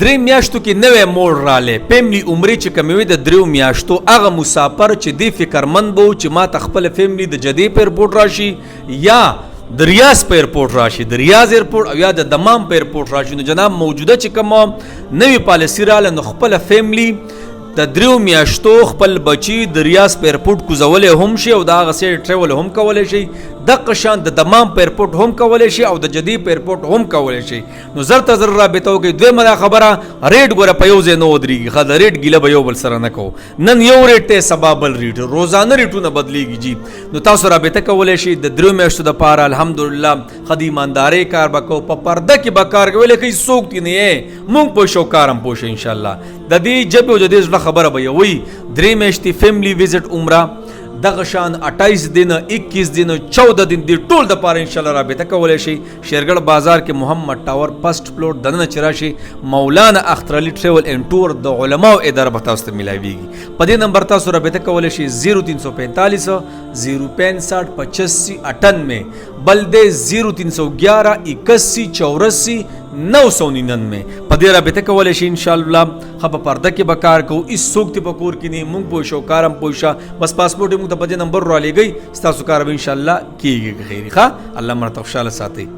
درې میاشتو کې نوې موړ رالی فیملی عمرې چې کومې وي د دریو میاشتو هغه مسافر چې دې فکرمند به و چې ما ته خپله فیملی د جدې په ایرپورټ راشي یا د ریاض په ایرپورټ راشي د ریاض ایرپورټ او یا د دمام په ایرپورټ راشي نو جناب موجوده چې کومه نوې پالیسي راله نو خپله فیملی د دریو میاشتو خپل بچی د ریاض په ایرپورټ کوزولی هم شي او د هغه سې ټریول هم کولی شي دغه شان د دمام په ایرپورټ هم کولی شي او د جدې په ایرپورټ هم کولی شي نو زر ته زر رابطه وکړئ دویمه دا خبره ریټ ګوره په یو ځای نه ودرېږي ښه د ریټ ګیله به یو بل سره نه کوو نن یو ریټ دی سبا بل ریټ روزانه ریټونه بدلیږي جی نو تاسو رابطه کولی شي د دریو میاشتو دپاره الحمدلله ښه د ایماندارۍ کار به کوو په پرده کې به کار کوي لکه څوک دي نه یې مونږ پوه شو کار هم پوه شو انشاءالله د دې ژبې او د دې زړه خبره به یووي درې میاشتې فیملی ویزټ عمره دغه شان 28 दिन 21 दिन 14 दिन دی ټول د پاره ان شاء الله رابطه کولای شي شیرګړ بازار کې محمد ټاور فرست فلور دننه چرشي مولانا اختر علي ټریول اینڈ ټور د علماء اداره به تاسو ته ملایويږي په دې نمبر تاسو رابطه کولای شي 0345 065 8598 بل دې 0311 81 84 999 په دې رابطه کولای شي ان شاء الله خپ پرده کې بکار کو اس سوق ته پکور کې نه مونږ پوه شو کارم پوښا بس پاسپورت مونږ ته په دې نمبر را لګي تاسو کار به ان شاء الله کیږي خیری ښه الله مرته خوشاله ساتي